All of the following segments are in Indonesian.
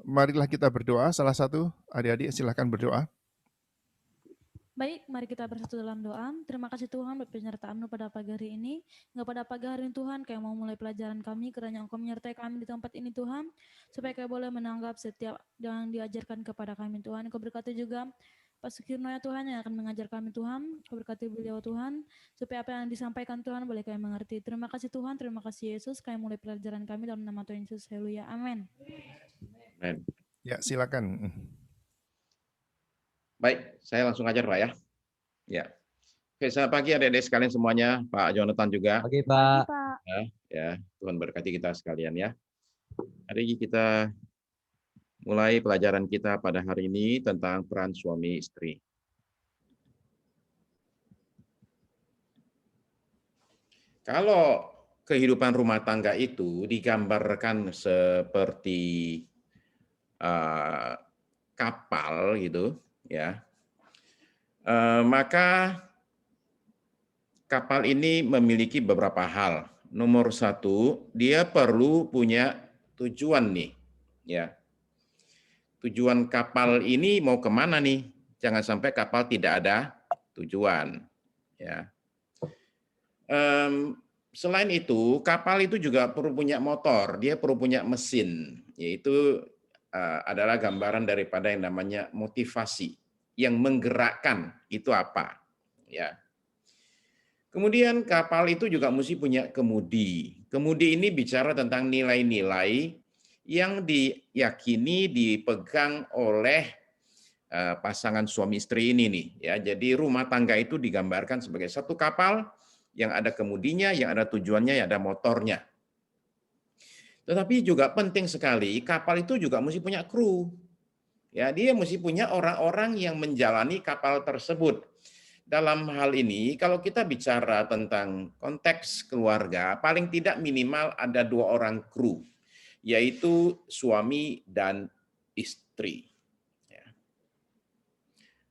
marilah kita berdoa. Salah satu adik-adik silahkan berdoa. Baik, mari kita bersatu dalam doa. Terima kasih Tuhan buat penyertaan-Mu pada pagi hari ini. Enggak pada pagi hari ini Tuhan, kayak mau mulai pelajaran kami, kiranya Engkau menyertai kami di tempat ini Tuhan, supaya kami boleh menanggap setiap yang diajarkan kepada kami Tuhan. Engkau berkati juga Pak Sukirno ya Tuhan yang akan mengajar kami Tuhan. Engkau berkati beliau Tuhan, supaya apa yang disampaikan Tuhan boleh kami mengerti. Terima kasih Tuhan, terima kasih Yesus. Kami mulai pelajaran kami dalam nama Tuhan Yesus. Haleluya. Amin. Amin. Ya, silakan. Baik, saya langsung ajar Pak ya. Ya. Oke, selamat pagi adik-adik sekalian semuanya, Pak Jonathan juga. Pagi, Pagi Pak. Pak. Ya, Tuhan berkati kita sekalian ya. Hari ini kita mulai pelajaran kita pada hari ini tentang peran suami istri. Kalau kehidupan rumah tangga itu digambarkan seperti kapal gitu, ya, maka kapal ini memiliki beberapa hal. Nomor satu, dia perlu punya tujuan nih, ya. Tujuan kapal ini mau kemana nih? Jangan sampai kapal tidak ada tujuan, ya. Selain itu, kapal itu juga perlu punya motor, dia perlu punya mesin, yaitu adalah gambaran daripada yang namanya motivasi, yang menggerakkan itu apa, ya. Kemudian kapal itu juga mesti punya kemudi. Kemudi ini bicara tentang nilai-nilai yang diyakini dipegang oleh pasangan suami istri ini nih, ya. Jadi rumah tangga itu digambarkan sebagai satu kapal yang ada kemudinya, yang ada tujuannya, yang ada motornya. Tetapi juga penting sekali kapal itu juga mesti punya kru. Ya, dia mesti punya orang-orang yang menjalani kapal tersebut. Dalam hal ini, kalau kita bicara tentang konteks keluarga, paling tidak minimal ada 2 orang kru, yaitu suami dan istri. Ya.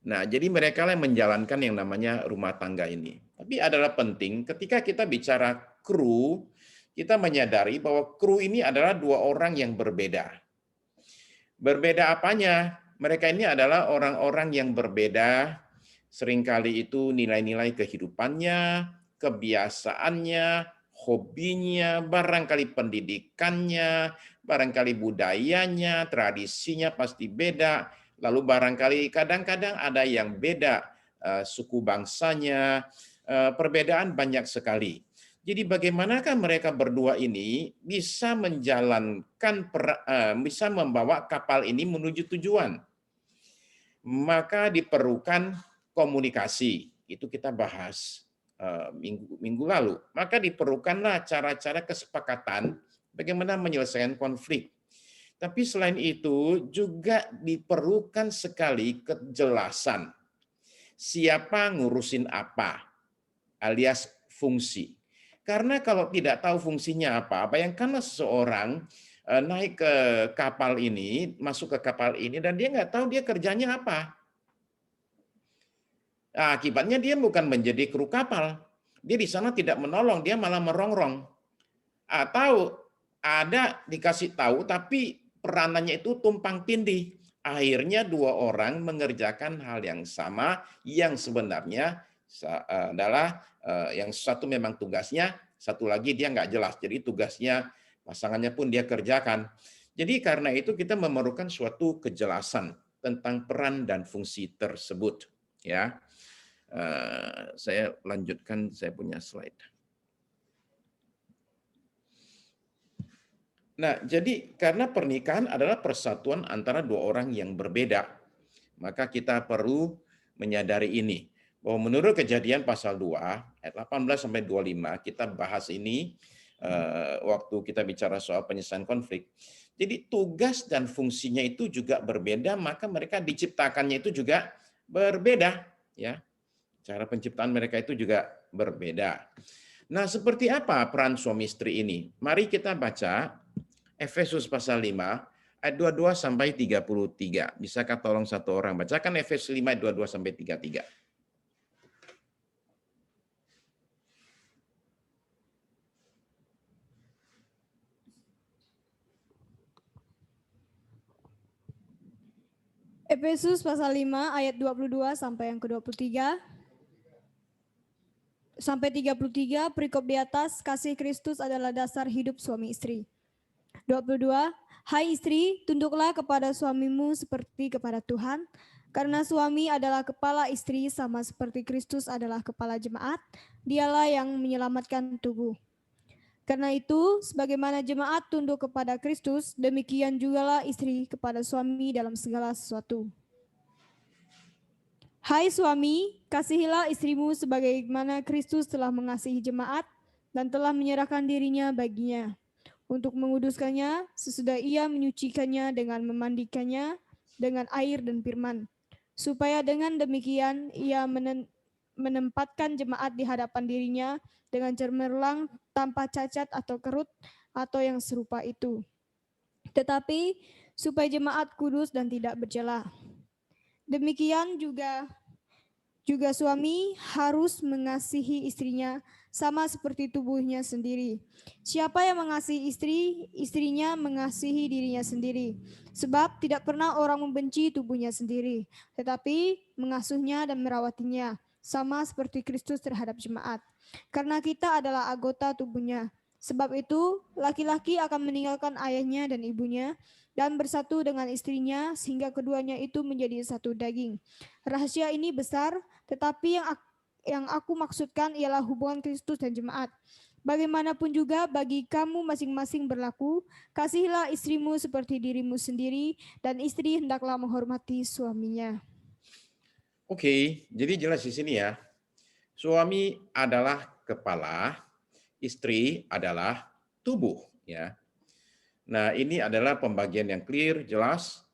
Nah, jadi mereka yang menjalankan yang namanya rumah tangga ini. Tapi adalah penting ketika kita bicara kru, kita menyadari bahwa kru ini adalah 2 orang yang berbeda. Berbeda apanya? Mereka ini adalah orang-orang yang berbeda. Seringkali itu nilai-nilai kehidupannya, kebiasaannya, hobinya, barangkali pendidikannya, barangkali budayanya, tradisinya pasti beda. Lalu barangkali kadang-kadang ada yang beda suku bangsanya, perbedaan banyak sekali. Jadi bagaimanakah mereka berdua ini bisa menjalankan, bisa membawa kapal ini menuju tujuan? Maka diperlukan komunikasi. Itu kita bahas minggu lalu. Maka diperlukanlah cara-cara kesepakatan bagaimana menyelesaikan konflik. Tapi selain itu juga diperlukan sekali kejelasan. Siapa ngurusin apa, alias fungsi. Karena kalau tidak tahu fungsinya apa, bayangkanlah seseorang naik ke kapal ini, masuk ke kapal ini, dan dia nggak tahu dia kerjanya apa. Nah, akibatnya dia bukan menjadi kru kapal. Dia di sana tidak menolong, dia malah merongrong. Atau ada dikasih tahu, tapi peranannya itu tumpang tindih. Akhirnya 2 orang mengerjakan hal yang sama, yang sebenarnya adalah yang satu memang tugasnya, satu lagi dia nggak jelas. Jadi tugasnya pasangannya pun dia kerjakan. Jadi karena itu kita memerlukan suatu kejelasan tentang peran dan fungsi tersebut. Ya, saya lanjutkan, saya punya slide. Nah, jadi karena pernikahan adalah persatuan antara 2 orang yang berbeda, maka kita perlu menyadari ini. Bahwa menurut Kejadian pasal 2 ayat 18 sampai 25 kita bahas ini waktu kita bicara soal penyelesaian konflik. Jadi tugas dan fungsinya itu juga berbeda, maka mereka diciptakannya itu juga berbeda, ya. Cara penciptaan mereka itu juga berbeda. Nah, seperti apa peran suami istri ini? Mari kita baca Efesus pasal 5 ayat 22 sampai 33. Bisakah tolong satu orang bacakan Efesus 5 ayat 22 sampai 33? Efesus pasal 5 ayat 22 sampai yang ke-23. Sampai 33, perikop di atas, kasih Kristus adalah dasar hidup suami istri. 22, hai istri, tunduklah kepada suamimu seperti kepada Tuhan, karena suami adalah kepala istri sama seperti Kristus adalah kepala jemaat, dialah yang menyelamatkan tubuh. Karena itu, sebagaimana jemaat tunduk kepada Kristus, demikian jugalah istri kepada suami dalam segala sesuatu. Hai suami, kasihilah istrimu sebagaimana Kristus telah mengasihi jemaat dan telah menyerahkan dirinya baginya, untuk menguduskannya sesudah ia menyucikannya dengan memandikannya dengan air dan firman, supaya dengan demikian ia menempatkan jemaat di hadapan dirinya dengan cemerlang tanpa cacat atau kerut atau yang serupa itu. Tetapi supaya jemaat kudus dan tidak bercela. Demikian juga suami harus mengasihi istrinya sama seperti tubuhnya sendiri. Siapa yang mengasihi istri, istrinya mengasihi dirinya sendiri. Sebab tidak pernah orang membenci tubuhnya sendiri, tetapi mengasuhnya dan merawatinya, sama seperti Kristus terhadap jemaat. Karena kita adalah anggota tubuhnya. Sebab itu, laki-laki akan meninggalkan ayahnya dan ibunya, dan bersatu dengan istrinya, sehingga keduanya itu menjadi satu daging. Rahasia ini besar, tetapi yang aku maksudkan ialah hubungan Kristus dan jemaat. Bagaimanapun juga bagi kamu masing-masing berlaku, kasihilah istrimu seperti dirimu sendiri, dan istri hendaklah menghormati suaminya. Oke, jadi jelas di sini ya. Suami adalah kepala, istri adalah tubuh, ya. Nah, ini adalah pembagian yang clear, jelas,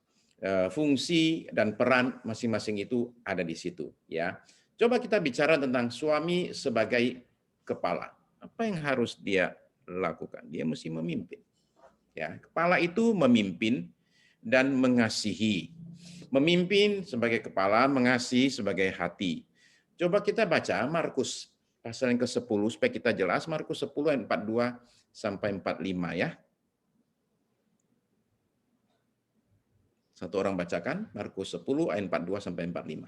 fungsi dan peran masing-masing itu ada di situ, ya. Coba kita bicara tentang suami sebagai kepala. Apa yang harus dia lakukan? Dia mesti memimpin. Ya, kepala itu memimpin dan mengasihi. Memimpin sebagai kepala, mengasihi sebagai hati. Coba kita baca Markus pasal yang ke-10 supaya kita jelas, Markus 10 ayat 42 sampai 45 ya. Satu orang bacakan, Markus 10 ayat 42 sampai 45.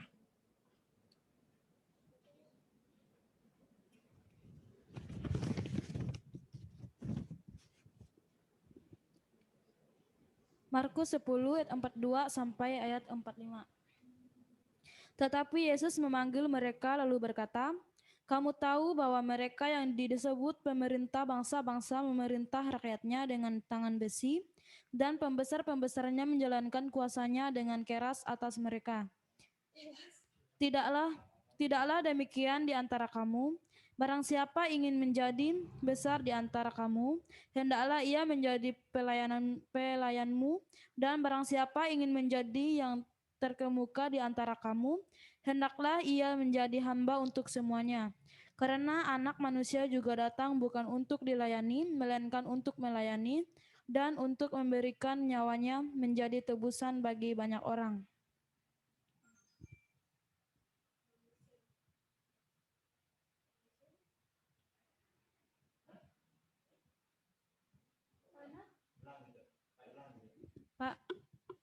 Markus 10 ayat 42 sampai ayat 45. Tetapi Yesus memanggil mereka lalu berkata, kamu tahu bahwa mereka yang disebut pemerintah bangsa-bangsa memerintah rakyatnya dengan tangan besi, dan pembesar-pembesarnya menjalankan kuasanya dengan keras atas mereka. Tidaklah demikian di antara kamu. Barang siapa ingin menjadi besar di antara kamu, hendaklah ia menjadi pelayanmu, dan barang siapa ingin menjadi yang terkemuka di antara kamu, hendaklah ia menjadi hamba untuk semuanya. Karena anak manusia juga datang bukan untuk dilayani, melainkan untuk melayani, dan untuk memberikan nyawanya menjadi tebusan bagi banyak orang.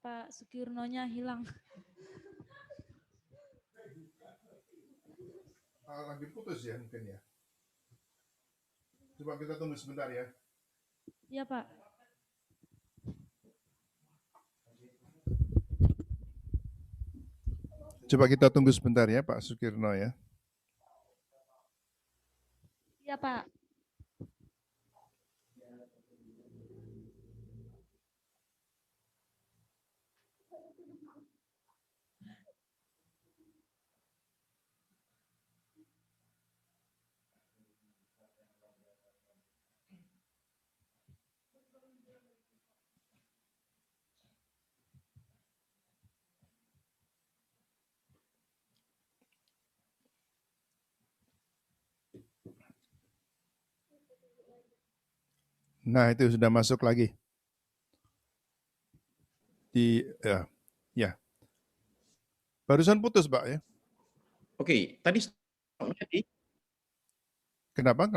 Pak Sukirnonya hilang. Lagi putus ya mungkin ya. Coba kita tunggu sebentar ya. Iya Pak. Coba kita tunggu sebentar ya Pak Sukirno ya. Iya Pak. Nah itu sudah masuk lagi. Ya. Barusan putus Pak ya. Oke, tadi Kenapa?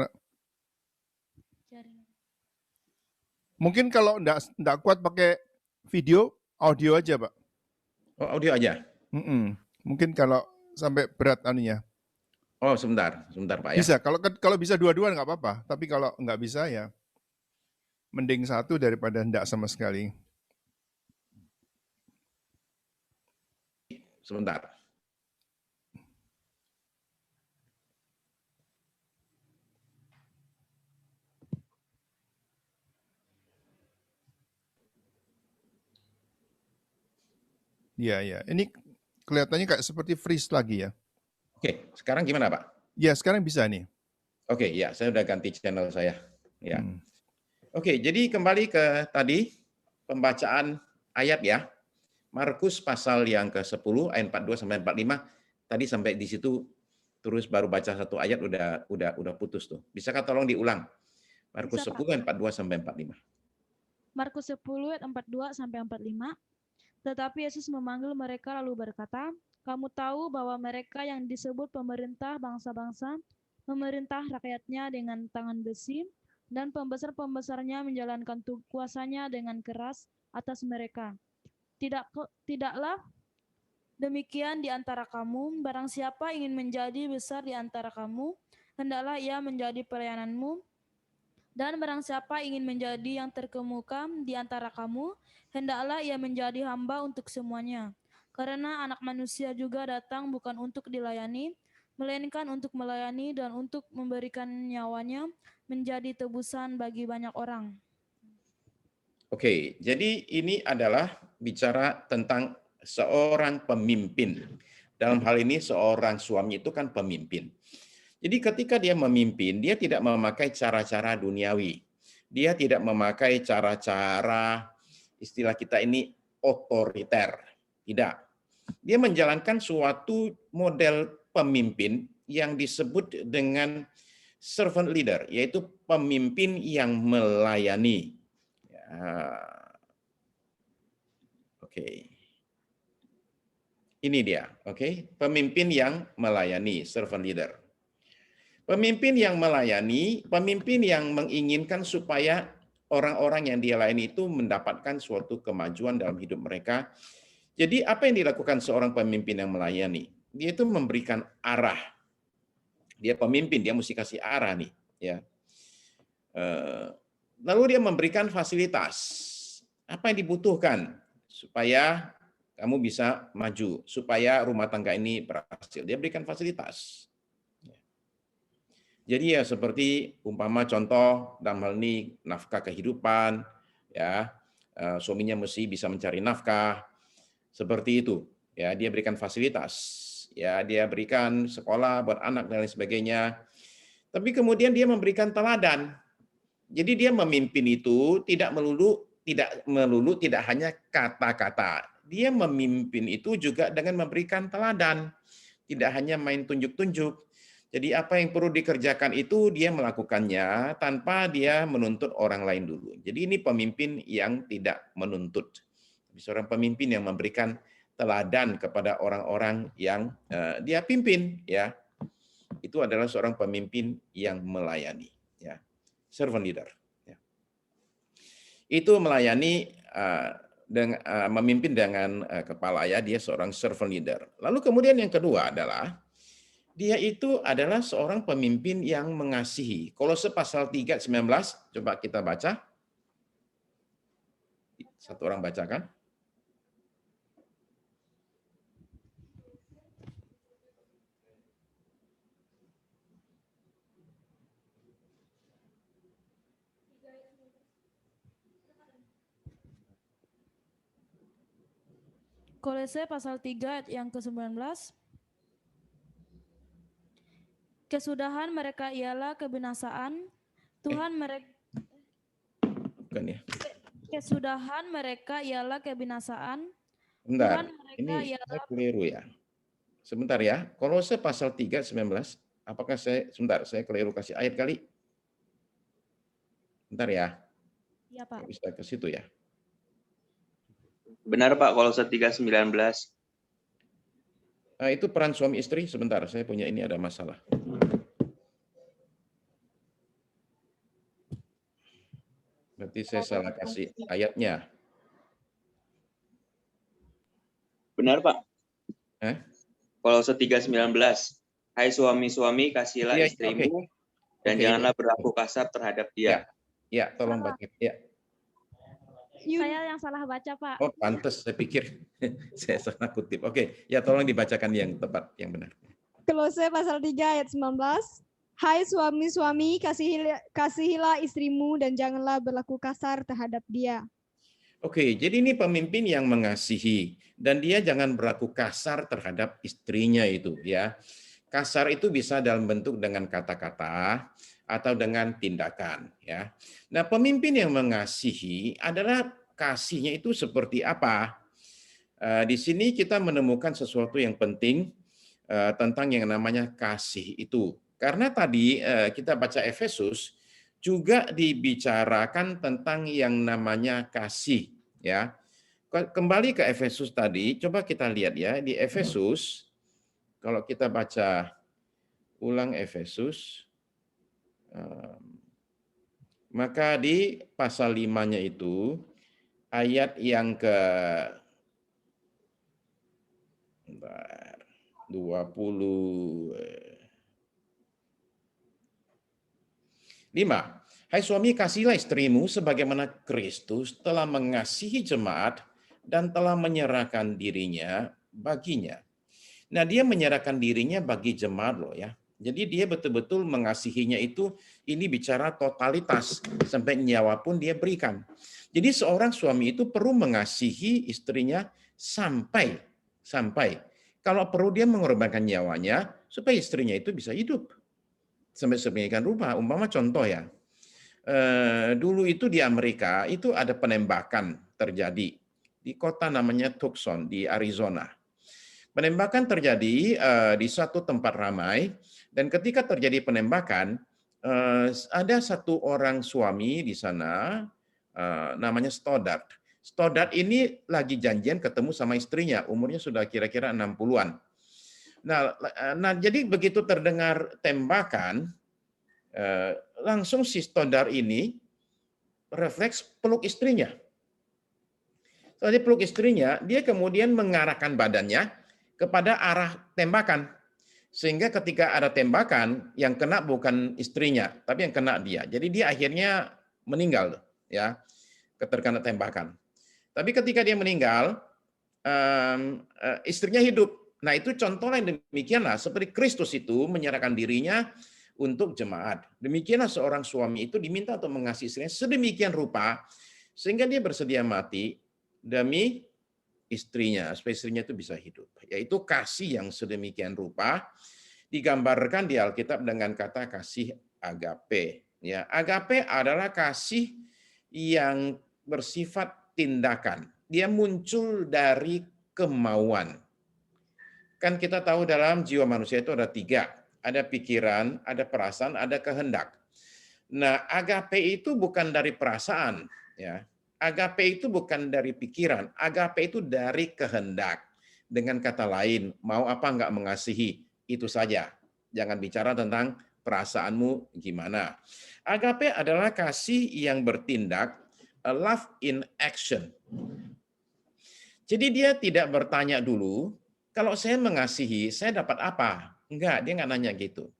Mungkin kalau enggak kuat pakai video, audio aja Pak. Oh, audio aja. Mungkin kalau sampai berat anunya. Oh, sebentar Pak ya. Bisa, kalau bisa dua-dua nggak apa-apa. Tapi kalau nggak bisa ya mending satu daripada enggak sama sekali. Sebentar. Iya. Ini kelihatannya kayak seperti freeze lagi ya. Oke, sekarang gimana Pak? Ya, sekarang bisa nih. Oke, ya, saya udah ganti channel saya. Ya. Hmm. Oke, jadi kembali ke tadi pembacaan ayat ya. Markus pasal yang ke-10 ayat 42 sampai 45. Tadi sampai di situ terus baru baca satu ayat udah putus tuh. Bisakah tolong diulang? Markus Bisa, Pak. 10 ayat 42 sampai 45. Markus 10 ayat 42 sampai 45. Tetapi Yesus memanggil mereka lalu berkata, "Kamu tahu bahwa mereka yang disebut pemerintah bangsa-bangsa memerintah rakyatnya dengan tangan besi, dan pembesar-pembesarnya menjalankan kuasanya dengan keras atas mereka. Tidaklah demikian di antara kamu. Barang siapa ingin menjadi besar di antara kamu, hendaklah ia menjadi pelayananmu. Dan barang siapa ingin menjadi yang terkemuka di antara kamu, hendaklah ia menjadi hamba untuk semuanya. Karena Anak Manusia juga datang bukan untuk dilayani, melainkan untuk melayani dan untuk memberikan nyawanya menjadi tebusan bagi banyak orang." Oke, jadi ini adalah bicara tentang seorang pemimpin. Dalam hal ini seorang suami itu kan pemimpin. Jadi ketika dia memimpin, dia tidak memakai cara-cara duniawi. Dia tidak memakai cara-cara, istilah kita ini, otoriter. Tidak. Dia menjalankan suatu model pemimpin yang disebut dengan servant leader, yaitu pemimpin yang melayani. Oke. Ini dia, oke. Pemimpin yang melayani, servant leader. Pemimpin yang melayani, pemimpin yang menginginkan supaya orang-orang yang dia layani itu mendapatkan suatu kemajuan dalam hidup mereka. Jadi apa yang dilakukan seorang pemimpin yang melayani? Dia itu memberikan arah. Dia pemimpin, dia mesti kasih arah nih, ya. Lalu dia memberikan fasilitas. Apa yang dibutuhkan supaya kamu bisa maju, supaya rumah tangga ini berhasil. Dia berikan fasilitas. Jadi ya seperti umpama contoh dalam hal ini nafkah kehidupan, ya suaminya mesti bisa mencari nafkah, seperti itu. Ya dia berikan fasilitas, ya dia berikan sekolah buat anak dan lain sebagainya. Tapi kemudian dia memberikan teladan. Jadi dia memimpin itu tidak melulu tidak hanya kata-kata. Dia memimpin itu juga dengan memberikan teladan. Tidak hanya main tunjuk-tunjuk. Jadi apa yang perlu dikerjakan itu dia melakukannya tanpa dia menuntut orang lain dulu. Jadi ini pemimpin yang tidak menuntut. Seorang pemimpin yang memberikan teladan kepada orang-orang yang dia pimpin, ya. Itu adalah seorang pemimpin yang melayani, ya. Servant leader. Ya. Itu melayani memimpin dengan kepala, ya, dia seorang servant leader. Lalu kemudian yang kedua adalah dia itu adalah seorang pemimpin yang mengasihi. Kolose pasal 3:19, coba kita baca. Satu orang bacakan. Kolose pasal 3 ayat yang ke-19. Kesudahan mereka ialah kebinasaan. Tuhan mereka Bukan ya. Kesudahan mereka ialah kebinasaan. Bentar, Tuhan mereka ini ialah saya keliru ya. Sebentar ya. Kolose pasal 3:19. Apakah saya keliru kasih ayat kali? Bentar ya. Ya, Pak. Bisa ke situ ya. Benar Pak, Kolose 3:19. Nah, itu peran suami istri. Sebentar, saya punya ini ada masalah. Berarti saya salah kasih ayatnya. Benar, Pak. Kolose 3:19. Hai suami-suami, kasihilah Iya, istrimu oke. dan Oke, janganlah iya. berlaku kasar terhadap Ya, dia. ya, tolong baca. Ya. Saya yang salah baca, Pak. Oh, pantes. Saya pikir saya salah kutip. Oke, ya tolong dibacakan yang tepat, yang benar. Kolose pasal 3 ayat 19. Hai suami-suami, kasihilah istrimu dan janganlah berlaku kasar terhadap dia. Oke, jadi ini pemimpin yang mengasihi dan dia jangan berlaku kasar terhadap istrinya itu ya. Kasar itu bisa dalam bentuk dengan kata-kata atau dengan tindakan ya. Nah, pemimpin yang mengasihi adalah kasihnya itu seperti apa? Di sini kita menemukan sesuatu yang penting tentang yang namanya kasih itu. Karena tadi kita baca Efesus juga dibicarakan tentang yang namanya kasih ya. Kembali ke Efesus tadi, coba kita lihat ya di Efesus kalau kita baca ulang Efesus maka di pasal 5-nya itu ayat yang ke 25. Hai suami, kasihilah istrimu sebagaimana Kristus telah mengasihi jemaat dan telah menyerahkan dirinya baginya. Nah, dia menyerahkan dirinya bagi jemaat loh ya. Jadi dia betul-betul mengasihinya itu, ini bicara totalitas, sampai nyawa pun dia berikan. Jadi seorang suami itu perlu mengasihi istrinya sampai kalau perlu dia mengorbankan nyawanya supaya istrinya itu bisa hidup. Sampai sedemikian rupa, umpama contoh ya. Dulu itu di Amerika itu ada penembakan terjadi di kota namanya Tucson di Arizona. Penembakan terjadi di suatu tempat ramai dan ketika terjadi penembakan ada satu orang suami di sana namanya Stoddard. Stoddard ini lagi janjian ketemu sama istrinya, umurnya sudah kira-kira 60-an. Nah, jadi begitu terdengar tembakan, langsung si Stoddard ini refleks peluk istrinya. Setelah dia peluk istrinya, dia kemudian mengarahkan badannya kepada arah tembakan. Sehingga ketika ada tembakan, yang kena bukan istrinya, tapi yang kena dia. Jadi dia akhirnya meninggal, ya, terkena tembakan. Tapi ketika dia meninggal, istrinya hidup. Nah, itu contoh lain demikianlah, seperti Kristus itu menyerahkan dirinya untuk jemaat. Demikianlah seorang suami itu diminta untuk mengasihi istrinya sedemikian rupa, sehingga dia bersedia mati demi istrinya, supaya istrinya itu bisa hidup. Yaitu kasih yang sedemikian rupa, digambarkan di Alkitab dengan kata kasih agape. Ya, agape adalah kasih yang bersifat tindakan. Dia muncul dari kemauan. Kan kita tahu dalam jiwa manusia itu ada 3. Ada pikiran, ada perasaan, ada kehendak. Nah, agape itu bukan dari perasaan. Ya. Agape itu bukan dari pikiran. Agape itu dari kehendak. Dengan kata lain, mau apa enggak mengasihi, itu saja. Jangan bicara tentang perasaanmu gimana. Agape adalah kasih yang bertindak, a love in action. Jadi dia tidak bertanya dulu, kalau saya mengasihi, saya dapat apa? Enggak, dia enggak nanya gitu.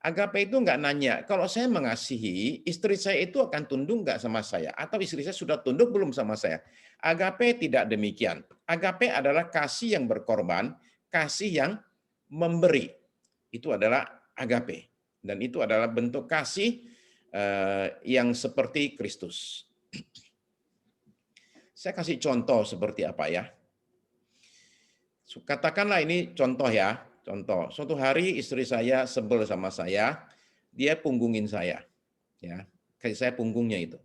Agape itu enggak nanya, kalau saya mengasihi, istri saya itu akan tunduk enggak sama saya? Atau istri saya sudah tunduk belum sama saya? Agape tidak demikian. Agape adalah kasih yang berkorban, kasih yang memberi. Itu adalah agape. Dan itu adalah bentuk kasih yang seperti Kristus. Saya kasih contoh seperti apa ya. Katakanlah ini contoh ya. Contoh, suatu hari istri saya sebel sama saya, dia punggungin saya. Ya, kayak saya punggungnya itu.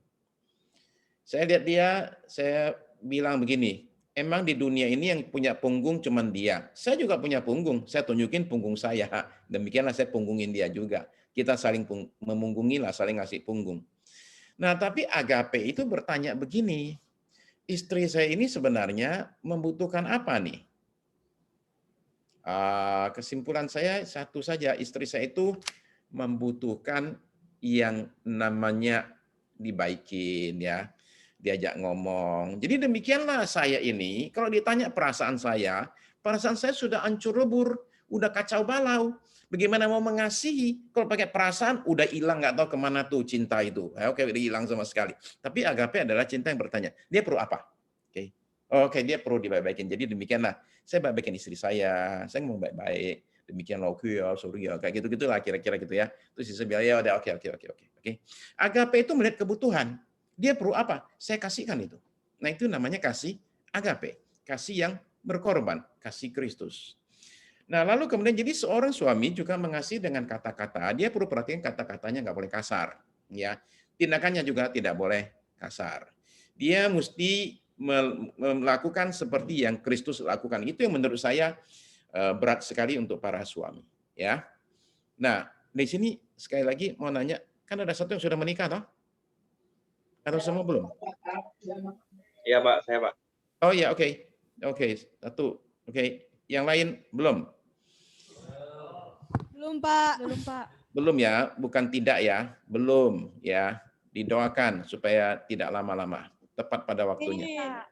Saya lihat dia, saya bilang begini, emang di dunia ini yang punya punggung cuman dia. Saya juga punya punggung, saya tunjukin punggung saya. Demikianlah saya punggungin dia juga. Kita saling memunggungilah, saling ngasih punggung. Nah, tapi agape itu bertanya begini, istri saya ini sebenarnya membutuhkan apa nih? Kesimpulan saya satu saja, istri saya itu membutuhkan yang namanya dibaikin ya, diajak ngomong. Jadi demikianlah saya ini, kalau ditanya perasaan saya sudah hancur lebur, udah kacau balau. Bagaimana mau mengasihi? Kalau pakai perasaan, udah hilang, nggak tahu kemana tuh cinta itu. Oke, udah hilang sama sekali. Tapi agape adalah cinta yang bertanya, dia perlu apa? Oke, dia perlu dibaik-baikin. Jadi demikianlah, saya baik-baikin istri saya mau baik-baik. Demikianlah, oke ya, sorry ya, kayak gitu-gitulah kira-kira gitu ya. Terus istri bilang, ya udah, oke. Agape itu melihat kebutuhan. Dia perlu apa? Saya kasihkan itu. Nah, itu namanya kasih agape. Kasih yang berkorban, kasih Kristus. Nah, lalu kemudian jadi seorang suami juga mengasihi dengan kata-kata. Dia perlu perhatikan kata-katanya nggak boleh kasar. Ya, tindakannya juga tidak boleh kasar. Dia mesti melakukan seperti yang Kristus lakukan. Itu yang menurut saya berat sekali untuk para suami. Ya. Nah, di sini sekali lagi mau nanya, kan ada satu yang sudah menikah, toh? Atau semua belum? Iya, Pak, saya, Pak. Oh iya, oke. Satu. Oke. Yang lain belum? Belum, Pak. Belum, Pak. Belum ya, bukan tidak ya. Belum ya. Didoakan supaya tidak lama-lama. Tepat pada waktunya. Pak.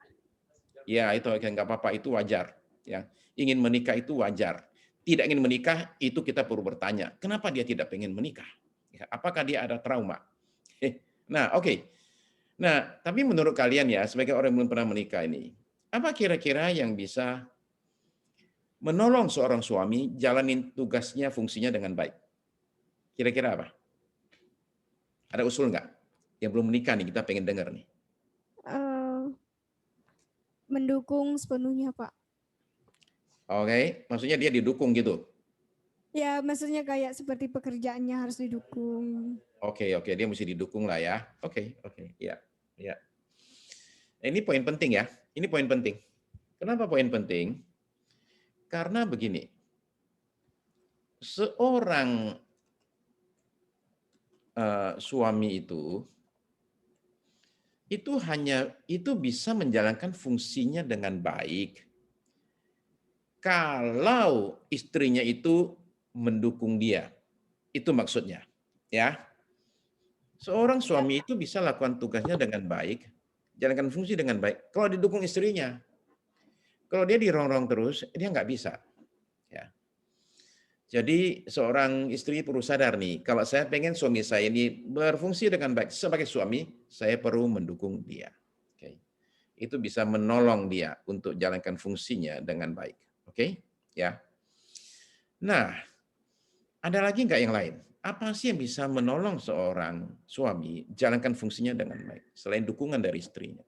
Ya, itu nggak apa-apa, itu wajar. Ya, ingin menikah itu wajar. Tidak ingin menikah itu kita perlu bertanya, kenapa dia tidak pengen menikah? Ya, apakah dia ada trauma? Nah, oke. Nah, tapi menurut kalian ya, sebagai orang yang belum pernah menikah ini, apa kira-kira yang bisa menolong seorang suami jalanin tugasnya, fungsinya dengan baik? Kira-kira apa? Ada usul nggak? Yang belum menikah nih, kita pengen dengar nih. Mendukung sepenuhnya, Pak. Oke, maksudnya dia didukung gitu. Ya, maksudnya kayak seperti pekerjaannya harus didukung. Oke, dia mesti didukung lah ya. Oke, ya. Ini poin penting ya. Ini poin penting. Kenapa poin penting? Karena begini, seorang suami itu bisa menjalankan fungsinya dengan baik kalau istrinya itu mendukung dia. Itu maksudnya, ya. Seorang suami itu bisa lakukan tugasnya dengan baik, jalankan fungsi dengan baik kalau didukung istrinya. Kalau dia dirongrong terus, dia nggak bisa. Ya. Jadi seorang istri perlu sadar nih, kalau saya pengen suami saya ini berfungsi dengan baik sebagai suami, saya perlu mendukung dia. Oke. Itu bisa menolong dia untuk jalankan fungsinya dengan baik. Oke? Ya. Nah, ada lagi nggak yang lain? Apa sih yang bisa menolong seorang suami jalankan fungsinya dengan baik selain dukungan dari istrinya?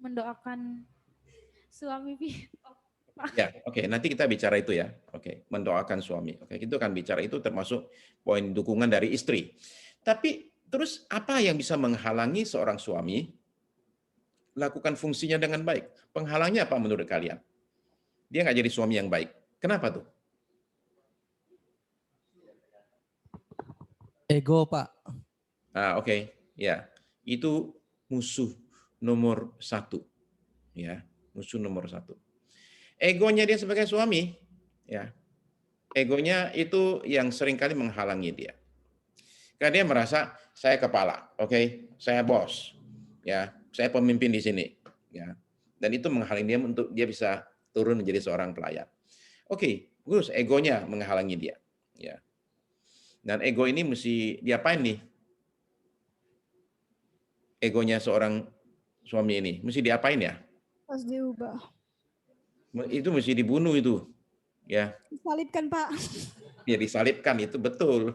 Mendoakan suami. Ya, oke. Nanti kita bicara itu ya. Oke, mendoakan suami. Oke, itu akan bicara itu termasuk poin dukungan dari istri. Tapi terus apa yang bisa menghalangi seorang suami lakukan fungsinya dengan baik? Penghalangnya apa menurut kalian? Dia nggak jadi suami yang baik. Kenapa tuh? Ego, Pak. Oke. Ya, itu musuh nomor satu. Ya, musuh nomor satu. Egonya dia sebagai suami, ya. Egonya itu yang seringkali menghalangi dia. Karena dia merasa saya kepala, oke, saya bos, ya, saya pemimpin di sini, ya. Dan itu menghalangi dia untuk dia bisa turun menjadi seorang pelayan. Oke, bagus, egonya menghalangi dia, ya. Dan ego ini mesti diapain nih? Egonya seorang suami ini mesti diapain ya? Harus diubah. Itu mesti dibunuh itu, ya. Disalibkan, Pak. Ya disalibkan, itu betul.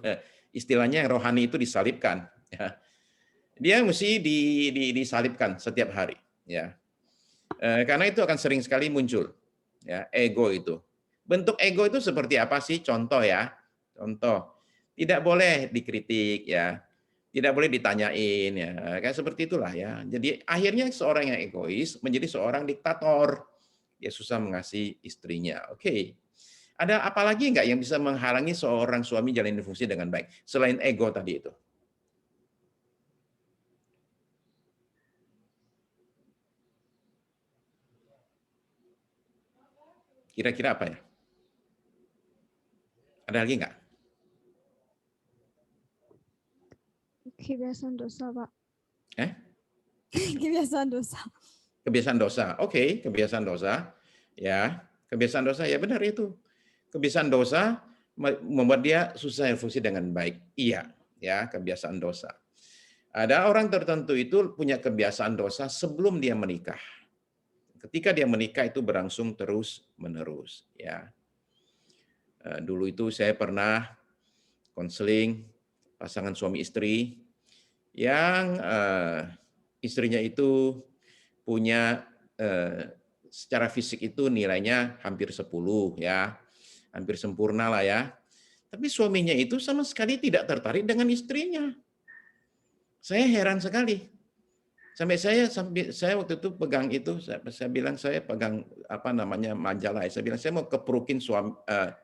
Istilahnya yang rohani itu disalibkan. Ya. Dia mesti disalibkan setiap hari. Ya. Karena itu akan sering sekali muncul. Ya, ego itu. Bentuk ego itu seperti apa sih? Contoh ya. Contoh. Tidak boleh dikritik ya. Tidak boleh ditanyain ya. Kayak seperti itulah ya. Jadi akhirnya seorang yang egois menjadi seorang diktator. Dia susah mengasihi istrinya. Oke. Ada apa lagi nggak yang bisa menghalangi seorang suami jalanin fungsi dengan baik selain ego tadi itu? Kira-kira apa ya? Ada lagi nggak? Kebiasaan dosa, Pak. Eh? Kebiasaan dosa. Kebiasaan dosa. Oke, kebiasaan dosa. Ya, kebiasaan dosa ya benar itu. Kebiasaan dosa membuat dia susah berfungsi dengan baik. Iya, ya, kebiasaan dosa. Ada orang tertentu itu punya kebiasaan dosa sebelum dia menikah. Ketika dia menikah itu berlangsung terus-menerus, ya. Dulu itu saya pernah konseling pasangan suami istri yang istrinya itu punya secara fisik itu nilainya hampir 10 ya, hampir sempurna lah ya. Tapi suaminya itu sama sekali tidak tertarik dengan istrinya. Saya heran sekali. Sampai saya waktu itu pegang itu, saya bilang saya pegang apa namanya majalah. Saya bilang saya mau keprukin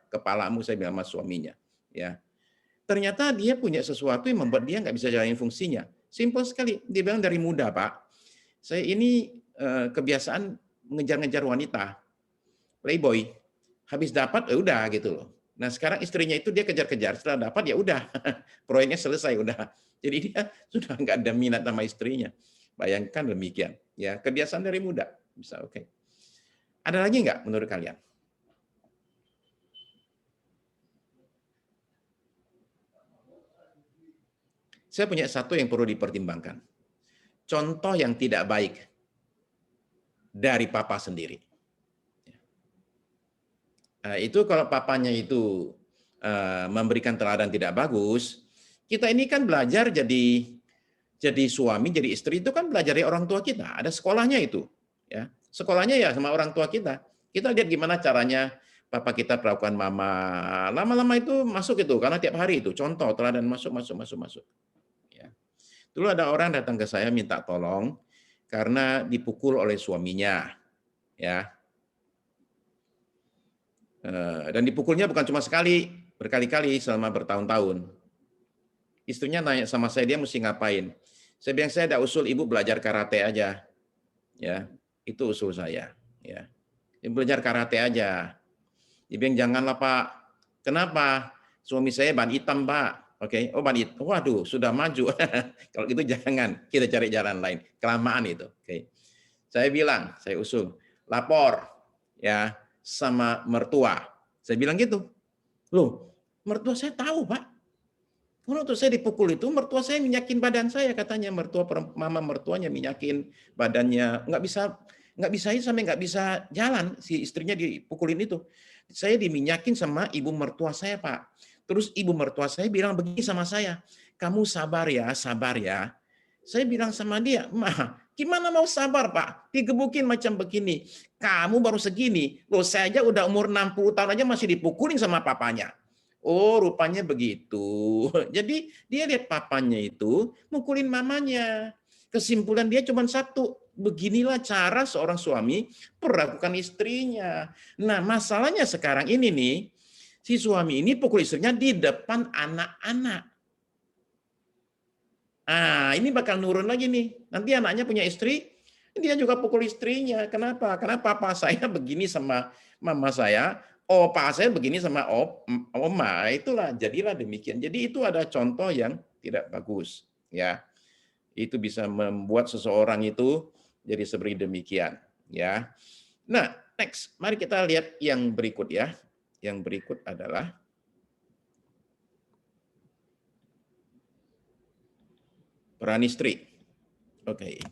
kepalamu, saya bilang sama suaminya. Ya, ternyata dia punya sesuatu yang membuat dia nggak bisa jalanin fungsinya. Simpel sekali. Dia bilang dari muda, Pak. Saya ini kebiasaan mengejar-ngejar wanita, playboy. Habis dapat, ya udah gitu loh. Nah sekarang istrinya itu dia kejar-kejar. Setelah dapat ya udah, proyeknya selesai udah. Jadi dia sudah nggak ada minat sama istrinya. Bayangkan demikian. Ya kebiasaan dari muda. Bisa oke. Ada lagi nggak menurut kalian? Saya punya satu yang perlu dipertimbangkan. Contoh yang tidak baik dari papa sendiri. Itu kalau papanya itu memberikan teladan tidak bagus, kita ini kan belajar jadi suami, jadi istri itu kan belajar dari orang tua kita. Ada sekolahnya itu, ya. Sekolahnya ya sama orang tua kita. Kita lihat gimana caranya papa kita perlakukan mama. Lama-lama itu masuk itu karena tiap hari itu contoh teladan masuk. Ya. Dulu ada orang datang ke saya minta tolong karena dipukul oleh suaminya, ya. Dan dipukulnya bukan cuma sekali, berkali-kali selama bertahun-tahun. Istrinya nanya sama saya, dia mesti ngapain? Saya bilang, saya ada usul ibu belajar karate aja. Ya, itu usul saya. Ya, belajar karate aja. Dia bilang, janganlah Pak. Kenapa? Suami saya ban hitam Pak. Oke, oh ban hitam. Waduh, sudah maju. Kalau gitu jangan, kita cari jalan lain. Kelamaan itu. Oke. Saya bilang, saya usul, lapor ya sama mertua. Saya bilang gitu. Loh, mertua saya tahu, Pak. Waktu saya dipukul itu, mertua saya minyakin badan saya, katanya mama mertuanya minyakin badannya, nggak bisa sampai nggak bisa jalan, si istrinya dipukulin itu. Saya diminyakin sama ibu mertua saya, Pak. Terus ibu mertua saya bilang begini sama saya, kamu sabar ya. Saya bilang sama dia, Ma, gimana mau sabar Pak? Digebukin macam begini. Kamu baru segini. Loh saya aja udah umur 60 tahun aja masih dipukulin sama papanya. Oh rupanya begitu. Jadi dia lihat papanya itu mukulin mamanya. Kesimpulan dia cuma satu. Beginilah cara seorang suami perlakukan istrinya. Nah masalahnya sekarang ini nih. Si suami ini pukul istrinya di depan anak-anak. Ah, ini bakal nurun lagi nih. Nanti anaknya punya istri, dia juga pukul istrinya. Kenapa? Karena papa saya begini sama mama saya, opa saya begini sama oma. Itulah, jadilah demikian. Jadi itu ada contoh yang tidak bagus, ya. Itu bisa membuat seseorang itu jadi seperti demikian, ya. Nah, next, mari kita lihat yang berikut ya. Yang berikut adalah peran istri. Oke.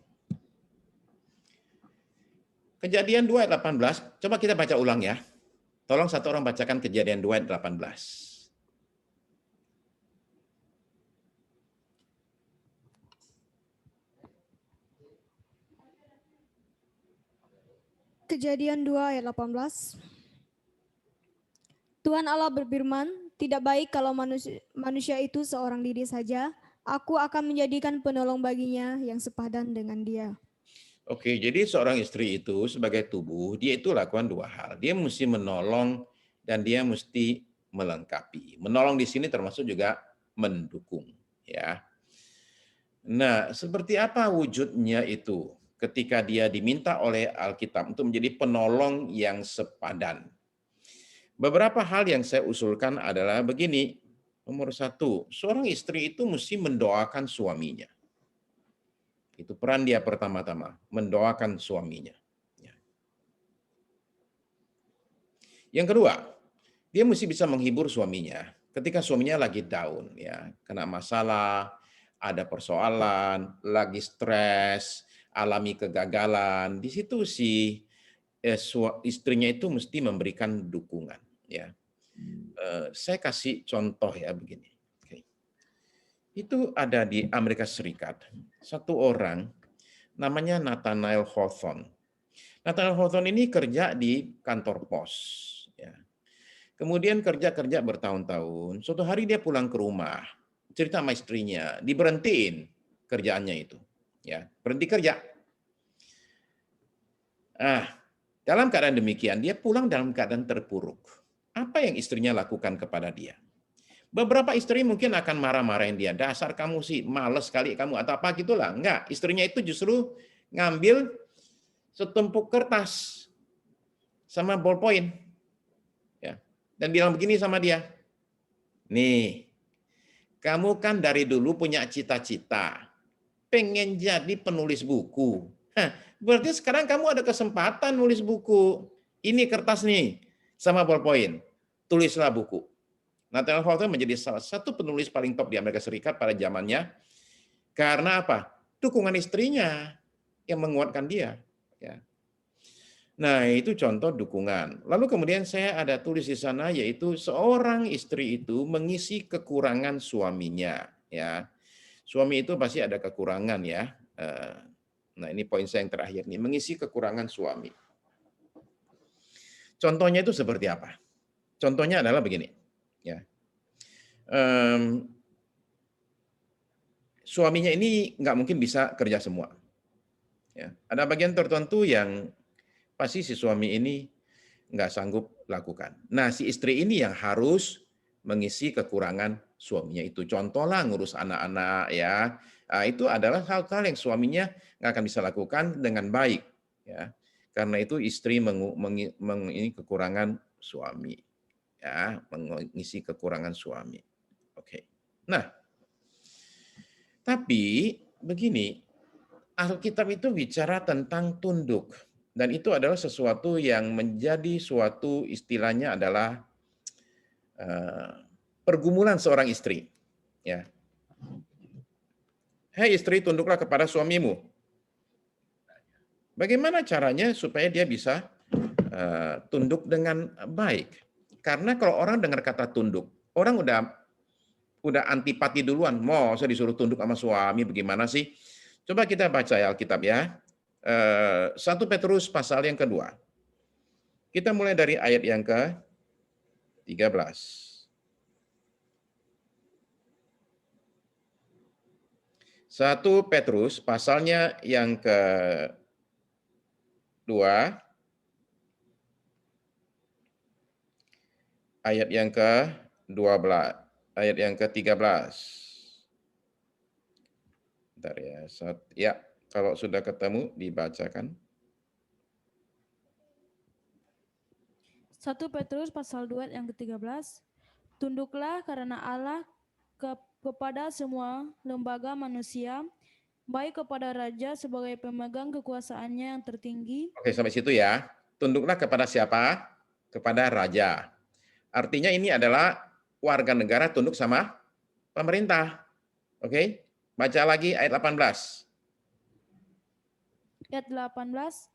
Kejadian 2 ayat 18, coba kita baca ulang ya. Tolong satu orang bacakan Kejadian 2 ayat 18. Kejadian 2 ayat 18. Tuhan Allah berfirman, tidak baik kalau manusia itu seorang diri saja. Aku akan menjadikan penolong baginya yang sepadan dengan dia. Oke, jadi seorang istri itu sebagai tubuh, dia itu lakukan dua hal. Dia mesti menolong dan dia mesti melengkapi. Menolong di sini termasuk juga mendukung, ya. Nah, seperti apa wujudnya itu ketika dia diminta oleh Alkitab untuk menjadi penolong yang sepadan? Beberapa hal yang saya usulkan adalah begini. Nomor satu, seorang istri itu mesti mendoakan suaminya. Itu peran dia pertama-tama, mendoakan suaminya. Ya. Yang kedua, dia mesti bisa menghibur suaminya ketika suaminya lagi down, ya, kena masalah, ada persoalan, lagi stres, alami kegagalan. Di situ si istrinya itu mesti memberikan dukungan, ya. Saya kasih contoh ya begini. Oke. Itu ada di Amerika Serikat, satu orang namanya Nathaniel Hawthorne. Nathaniel Hawthorne ini kerja di kantor pos, ya. Kemudian kerja bertahun-tahun. Suatu hari dia pulang ke rumah, cerita sama istrinya, diberhentiin kerjaannya itu, ya, berhenti kerja. Dalam keadaan demikian, dia pulang dalam keadaan terpuruk. Apa yang istrinya lakukan kepada dia? Beberapa istri mungkin akan marah-marahin dia. Dasar kamu sih, males kali kamu atau apa gitulah. Enggak, istrinya itu justru ngambil setumpuk kertas sama ballpoint, ya, dan bilang begini sama dia. Nih, kamu kan dari dulu punya cita-cita, pengen jadi penulis buku. Berarti sekarang kamu ada kesempatan nulis buku. Ini kertas nih, sama ballpoint. Tulislah buku. Nathaniel Hawthorne menjadi salah satu penulis paling top di Amerika Serikat pada zamannya. Karena apa? Dukungan istrinya yang menguatkan dia. Ya. Nah, itu contoh dukungan. Lalu kemudian saya ada tulis di sana, yaitu seorang istri itu mengisi kekurangan suaminya. Ya, suami itu pasti ada kekurangan ya. Nah, ini poin saya yang terakhir nih, mengisi kekurangan suami. Contohnya itu seperti apa? Contohnya adalah begini, ya. Suaminya ini nggak mungkin bisa kerja semua. Ya, ada bagian tertentu yang pasti si suami ini nggak sanggup lakukan. Nah, si istri ini yang harus mengisi kekurangan suaminya itu. Contohlah ngurus anak-anak ya. Nah, itu adalah hal-hal yang suaminya nggak akan bisa lakukan dengan baik. Ya, karena itu istri mengisi kekurangan suami. Ya, mengisi kekurangan suami. Oke. Nah, tapi begini, Alkitab itu bicara tentang tunduk. Dan itu adalah sesuatu yang menjadi suatu istilahnya adalah pergumulan seorang istri. Ya. Hai istri, tunduklah kepada suamimu. Bagaimana caranya supaya dia bisa tunduk dengan baik? Karena kalau orang dengar kata tunduk, orang udah antipati duluan. Mau saya disuruh tunduk sama suami, bagaimana sih? Coba kita baca ya Alkitab ya. 1 Petrus pasal yang kedua. Kita mulai dari ayat yang ke-13. 1 Petrus pasalnya yang kedua, ayat yang ke-12, ayat yang ke-13. Bentar ya. Ya, kalau sudah ketemu dibacakan. 1 Petrus pasal 2 yang ke-13. Tunduklah karena Allah kepada semua lembaga manusia, baik kepada raja sebagai pemegang kekuasaannya yang tertinggi. Oke, sampai situ ya. Tunduklah kepada siapa? Kepada raja. Artinya ini adalah warga negara tunduk sama pemerintah. Oke, baca lagi ayat 18. Ayat 18.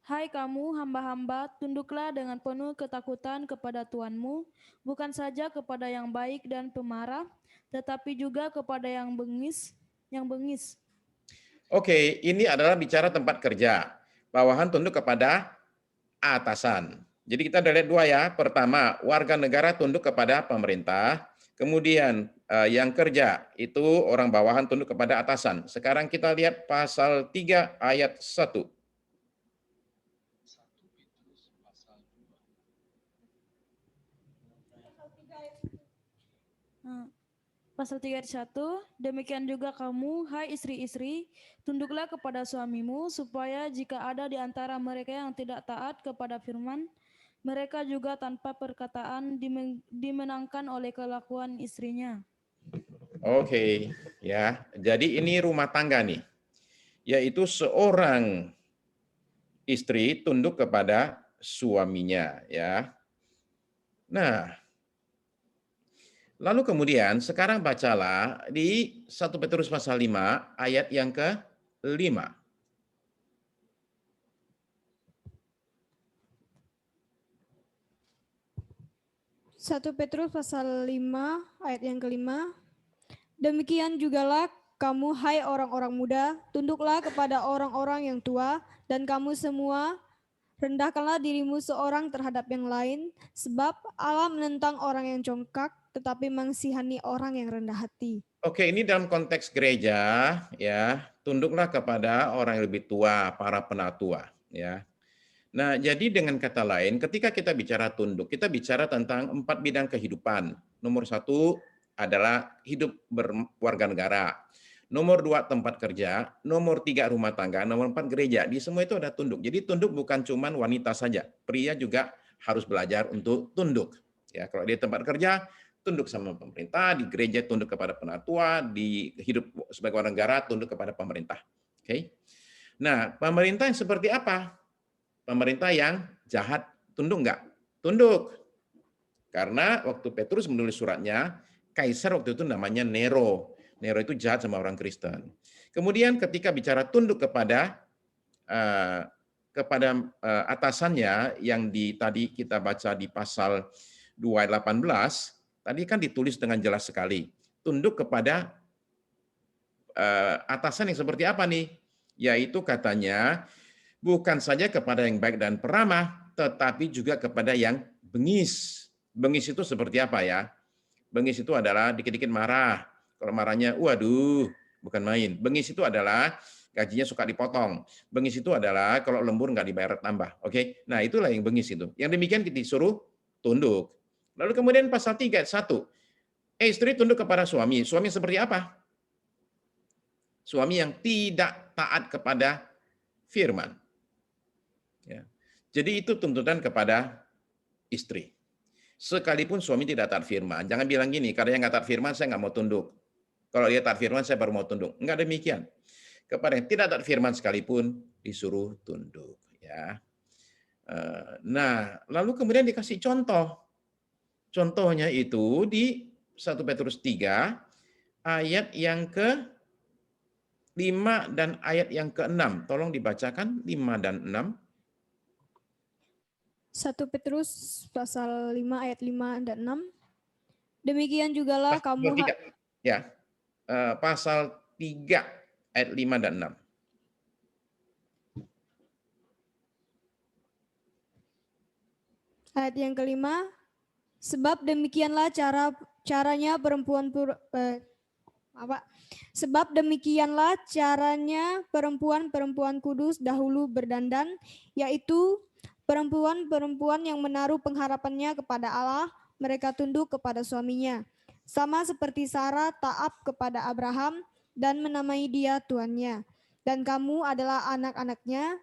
Hai kamu hamba-hamba, tunduklah dengan penuh ketakutan kepada Tuanmu, bukan saja kepada yang baik dan pemarah, tetapi juga kepada yang bengis. Oke, ini adalah bicara tempat kerja. Bawahan tunduk kepada atasan. Jadi kita ada lihat dua ya. Pertama, warga negara tunduk kepada pemerintah. Kemudian yang kerja itu orang bawahan tunduk kepada atasan. Sekarang kita lihat pasal 3 ayat 1. Pasal 3 ayat 1, demikian juga kamu, hai istri-istri, tunduklah kepada suamimu, supaya jika ada di antara mereka yang tidak taat kepada firman Mereka juga tanpa perkataan dimenangkan oleh kelakuan istrinya. Oke, ya. Jadi ini rumah tangga nih, yaitu seorang istri tunduk kepada suaminya, ya. Nah, lalu kemudian sekarang bacalah di 1 Petrus pasal 5 ayat yang ke-5. 1 Petrus pasal 5 ayat yang kelima. Demikian jugalah kamu hai orang-orang muda, tunduklah kepada orang-orang yang tua, dan kamu semua rendahkanlah dirimu seorang terhadap yang lain, sebab Allah menentang orang yang congkak, tetapi mengasihani orang yang rendah hati. Oke, ini dalam konteks gereja, ya, tunduklah kepada orang yang lebih tua, para penatua, ya. Nah, jadi dengan kata lain, ketika kita bicara tunduk, kita bicara tentang 4 bidang kehidupan. Nomor 1 adalah hidup berwarga negara. Nomor 2 tempat kerja, nomor 3 rumah tangga, nomor 4 gereja. Di semua itu ada tunduk. Jadi tunduk bukan cuman wanita saja, pria juga harus belajar untuk tunduk. Ya, kalau di tempat kerja tunduk sama pemerintah, di gereja tunduk kepada penatua, di hidup sebagai warga negara tunduk kepada pemerintah. Oke. Nah, pemerintah yang seperti apa? Pemerintah yang jahat tunduk nggak? Tunduk. Karena waktu Petrus menulis suratnya, kaisar waktu itu namanya Nero. Nero itu jahat sama orang Kristen. Kemudian ketika bicara tunduk kepada atasannya yang tadi kita baca di pasal 2 ayat 18, tadi kan ditulis dengan jelas sekali. Tunduk kepada atasan yang seperti apa nih? Yaitu katanya bukan saja kepada yang baik dan peramah, tetapi juga kepada yang bengis. Bengis itu seperti apa ya? Bengis itu adalah dikit-dikit marah. Kalau marahnya, waduh, bukan main. Bengis itu adalah gajinya suka dipotong. Bengis itu adalah kalau lembur nggak dibayar tambah. Oke, nah itulah yang bengis itu. Yang demikian kita disuruh tunduk. Lalu kemudian pasal 3 ayat 1. Istri tunduk kepada suami. Suami seperti apa? Suami yang tidak taat kepada firman. Ya. Jadi itu tuntutan kepada istri. Sekalipun suami tidak taat firman, jangan bilang gini, karena yang nggak taat firman saya nggak mau tunduk. Kalau dia taat firman saya baru mau tunduk. Enggak demikian. Kepada yang tidak taat firman sekalipun disuruh tunduk. Ya. Nah, lalu kemudian dikasih contoh. Contohnya itu di 1 Petrus 3 ayat yang ke-5 dan ayat yang ke-6. Tolong dibacakan 5 dan 6. 1 Petrus pasal 5 ayat 5 dan 6. Demikian jugalah kamu ya. Pasal 3 ayat 5 dan 6. Ayat yang kelima, sebab demikianlah caranya perempuan-perempuan kudus dahulu berdandan, yaitu perempuan-perempuan yang menaruh pengharapannya kepada Allah, mereka tunduk kepada suaminya. Sama seperti Sarah taat kepada Abraham dan menamai dia tuannya. Dan kamu adalah anak-anaknya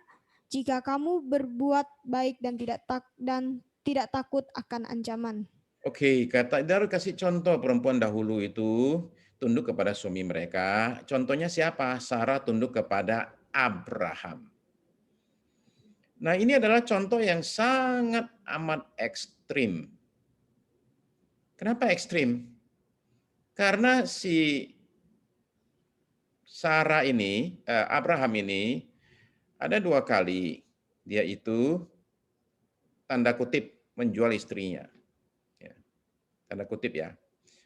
jika kamu berbuat baik dan tidak takut akan ancaman. Oke, kata Darul kasih contoh perempuan dahulu itu tunduk kepada suami mereka. Contohnya siapa? Sarah tunduk kepada Abraham. Nah, ini adalah contoh yang sangat amat ekstrim. Kenapa ekstrim? Karena si Sarah ini, Abraham ini, ada 2 kali dia itu tanda kutip menjual istrinya. Ya, tanda kutip ya.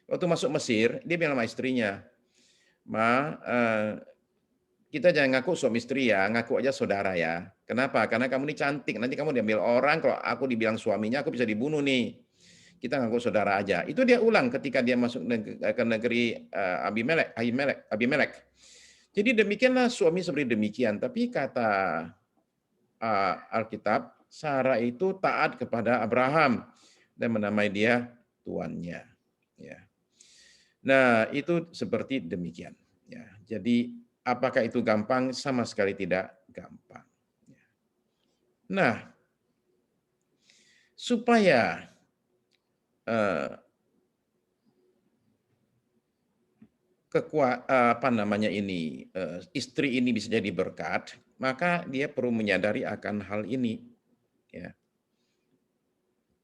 Waktu masuk Mesir, dia bilang sama istrinya, kita jangan ngaku suami istri ya, ngaku aja saudara ya. Kenapa? Karena kamu ini cantik, nanti kamu diambil orang, kalau aku dibilang suaminya, aku bisa dibunuh nih. Kita ngaku saudara aja. Itu dia ulang ketika dia masuk ke negeri Abimelek. Jadi demikianlah suami seperti demikian. Tapi kata Alkitab, Sarah itu taat kepada Abraham dan menamai dia tuannya. Ya. Nah, itu seperti demikian. Ya. Jadi apakah itu gampang? Sama sekali tidak gampang. Nah, supaya istri ini bisa jadi berkat, maka dia perlu menyadari akan hal ini, ya,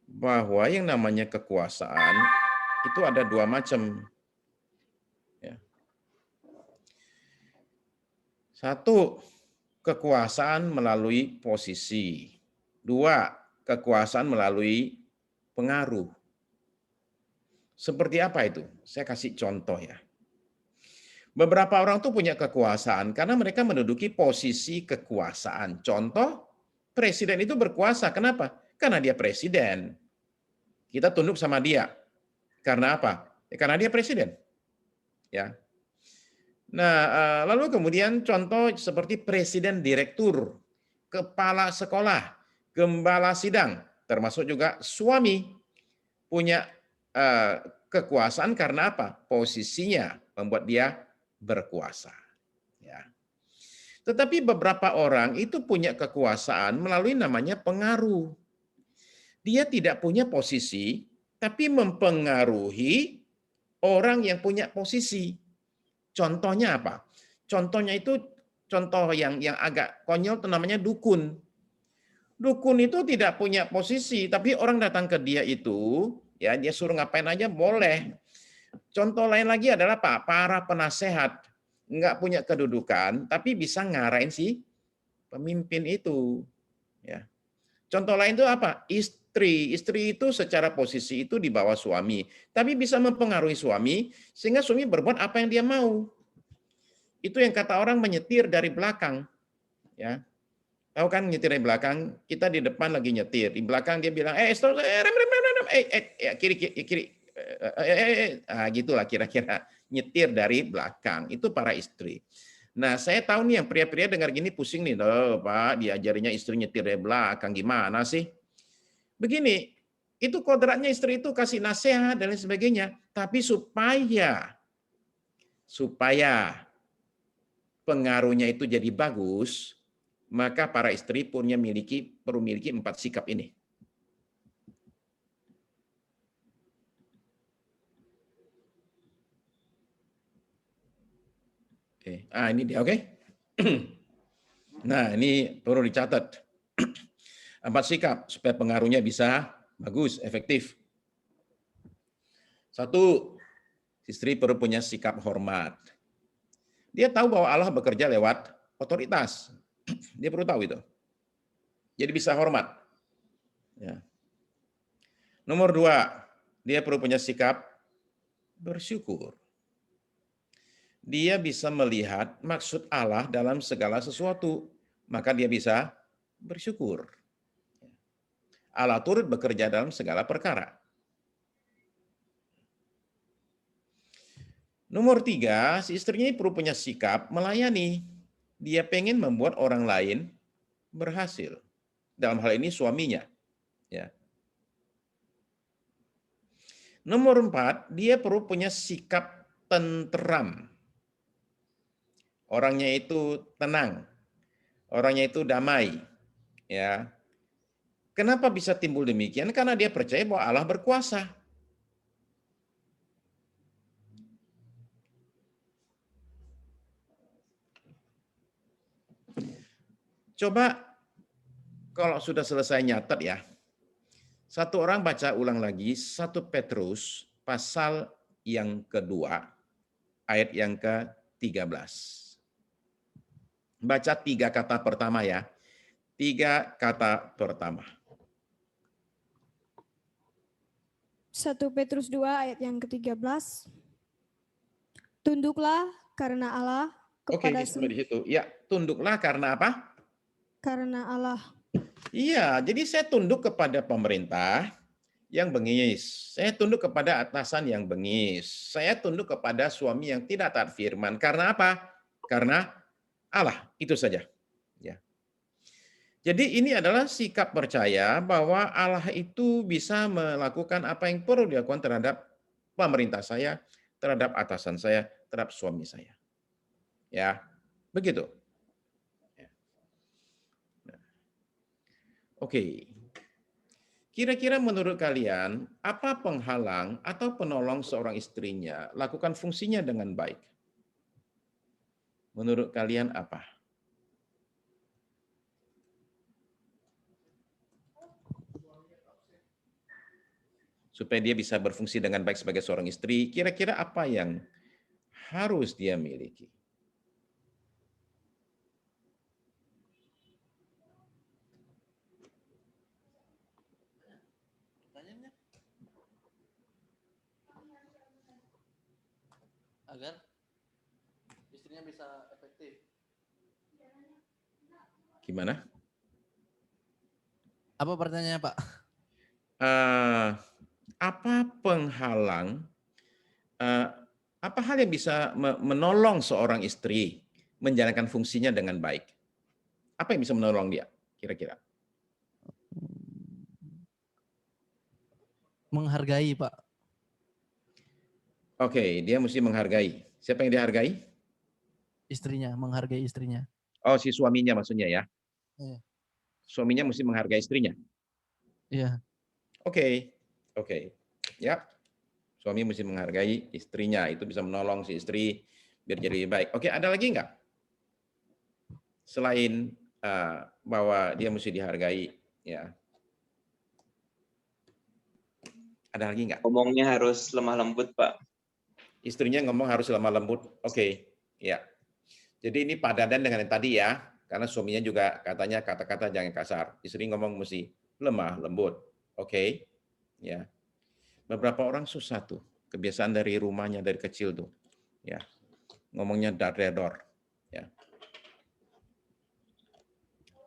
bahwa yang namanya kekuasaan itu ada dua macam. Ya. Satu, kekuasaan melalui posisi. Dua, kekuasaan melalui pengaruh. Seperti apa itu? Saya kasih contoh ya. Beberapa orang tuh punya kekuasaan karena mereka menduduki posisi kekuasaan. Contoh, presiden itu berkuasa. Kenapa? Karena dia presiden. Kita tunduk sama dia. Karena apa? Ya, karena dia presiden. Ya. Nah, lalu kemudian contoh seperti presiden direktur, kepala sekolah, gembala sidang, termasuk juga suami punya kekuasaan karena apa? Posisinya membuat dia berkuasa. Ya. Tetapi beberapa orang itu punya kekuasaan melalui namanya pengaruh. Dia tidak punya posisi, tapi mempengaruhi orang yang punya posisi. Contohnya apa? Contohnya itu contoh yang agak konyol itu namanya dukun. Dukun itu tidak punya posisi, tapi orang datang ke dia itu, ya dia suruh ngapain aja boleh. Contoh lain lagi adalah Pak, para penasehat nggak punya kedudukan, tapi bisa ngarahin si pemimpin itu. Ya. Contoh lain itu apa? Istri. Istri itu secara posisi itu di bawah suami, tapi bisa mempengaruhi suami sehingga suami berbuat apa yang dia mau. Itu yang kata orang menyetir dari belakang. Ya. Tahu kan nyetir dari belakang? Kita di depan lagi nyetir, di belakang dia bilang, stop, kiri. Gitulah kira-kira nyetir dari belakang. Itu para istri. Nah, saya tahu nih yang pria-pria dengar gini pusing nih, loh Pak, diajarinya istri nyetir dari belakang, gimana sih? Begini, itu kodratnya istri itu kasih nasihat dan lain sebagainya, tapi supaya pengaruhnya itu jadi bagus, maka para istri perlu memiliki 4 sikap ini. Oke, ini dia, oke? Nah, ini perlu dicatat. 4 sikap supaya pengaruhnya bisa bagus, efektif. 1, istri perlu punya sikap hormat. Dia tahu bahwa Allah bekerja lewat otoritas. Dia perlu tahu itu. Jadi bisa hormat. Ya. Nomor 2, dia perlu punya sikap bersyukur. Dia bisa melihat maksud Allah dalam segala sesuatu, maka dia bisa bersyukur. Allah turut bekerja dalam segala perkara. Nomor 3, si istrinya perlu punya sikap melayani. Dia pengen membuat orang lain berhasil. Dalam hal ini suaminya. Ya. Nomor 4, dia perlu punya sikap tenteram. Orangnya itu tenang. Orangnya itu damai. Ya. Kenapa bisa timbul demikian? Karena dia percaya bahwa Allah berkuasa. Coba kalau sudah selesai nyatet ya, satu orang baca ulang lagi 1 Petrus pasal yang kedua, ayat yang ke-13. Baca 3 kata pertama ya. 3 kata pertama. 1 Petrus 2 ayat yang ke-13. Tunduklah karena Allah kepada sampai di situ. Ya, tunduklah karena apa? Karena Allah. Iya, jadi saya tunduk kepada pemerintah yang bengis. Saya tunduk kepada atasan yang bengis. Saya tunduk kepada suami yang tidak taat firman. Karena apa? Karena Allah, itu saja. Ya. Jadi ini adalah sikap percaya bahwa Allah itu bisa melakukan apa yang perlu dilakukan terhadap pemerintah saya, terhadap atasan saya, terhadap suami saya. Ya, begitu. Oke. Kira-kira menurut kalian, apa penghalang atau penolong seorang istrinya lakukan fungsinya dengan baik? Menurut kalian apa? Supaya dia bisa berfungsi dengan baik sebagai seorang istri, kira-kira apa yang harus dia miliki? Agar istrinya bisa efektif. Gimana? Apa pertanyaannya, Pak? Apa penghalang, apa hal yang bisa menolong seorang istri menjalankan fungsinya dengan baik? Apa yang bisa menolong dia, kira-kira? Menghargai, Pak. Oke, dia mesti menghargai. Siapa yang dihargai? Istrinya, menghargai istrinya. Oh, si suaminya maksudnya ya? Iya. Suaminya mesti menghargai istrinya? Iya. Oke. Ya, suami mesti menghargai istrinya. Itu bisa menolong si istri biar jadi lebih baik. Oke, ada lagi nggak? Selain bahwa dia mesti dihargai, ya. Ada lagi nggak? Ngomongnya harus lemah lembut, Pak. Istrinya ngomong harus lemah lembut. Oke, ya. Jadi ini padanan dengan yang tadi ya, karena suaminya juga katanya kata-kata jangan kasar. Istri ngomong mesti lemah lembut. Oke, ya. Beberapa orang susah tuh, kebiasaan dari rumahnya dari kecil tuh, ya. Ngomongnya dar-der-dor, ya.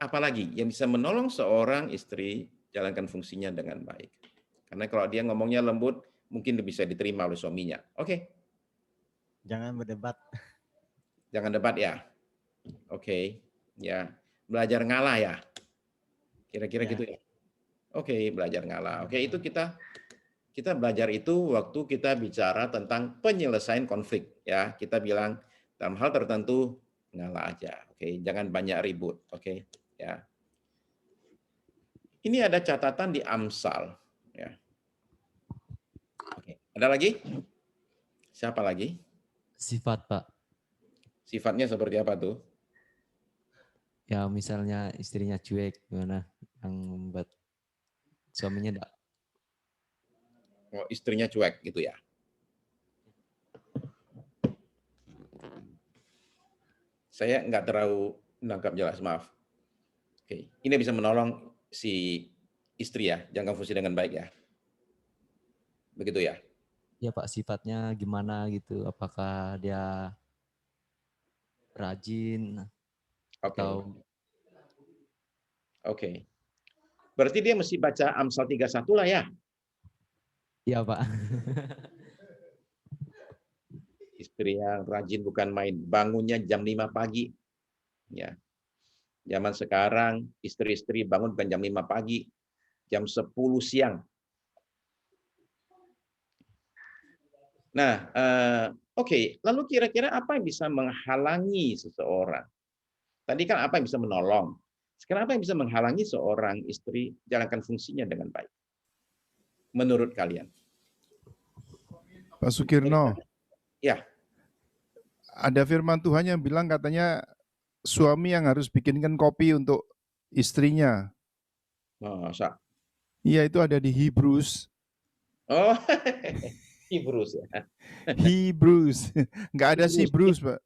Apalagi yang bisa menolong seorang istri jalankan fungsinya dengan baik. Karena kalau dia ngomongnya lembut, mungkin bisa diterima oleh suaminya. Oke. Jangan berdebat. Jangan debat ya. Oke, ya. Belajar ngalah ya. Kira-kira Ya. gitu ya. Oke, belajar ngalah. Oke, itu kita belajar itu waktu kita bicara tentang penyelesaian konflik ya. Kita bilang dalam hal tertentu ngalah aja. Oke, jangan banyak ribut. Oke, ya. Ini ada catatan di Amsal ya. Oke, ada lagi? Siapa lagi? Sifat, Pak. Sifatnya seperti apa tuh? Ya, misalnya istrinya cuek, gimana yang membuat suaminya enggak. Oh, istrinya cuek gitu ya. Saya nggak terlalu menangkap jelas, maaf. Oke, ini bisa menolong si istri ya, jalankan fungsi dengan baik ya. Begitu ya. Ya, Pak, sifatnya gimana gitu? Apakah dia rajin Oke. atau Oke. Berarti dia mesti baca Amsal 31 lah ya. iya, Pak. Istri yang rajin bukan main, bangunnya jam 5 pagi. Ya. Zaman sekarang istri-istri bangun bukan jam 5 pagi, jam 10 siang. Nah, oke. Lalu kira-kira apa yang bisa menghalangi seseorang? Tadi kan apa yang bisa menolong. Sekarang apa yang bisa menghalangi seorang istri jalankan fungsinya dengan baik? Menurut kalian? Pak Sukirno. Ya. Ada firman Tuhan yang bilang katanya suami yang harus bikinkan kopi untuk istrinya. Masa? Iya, itu ada di Hebrews. Oh, Hebrews ya. Hebrews. Nggak ada Hebrews, Pak.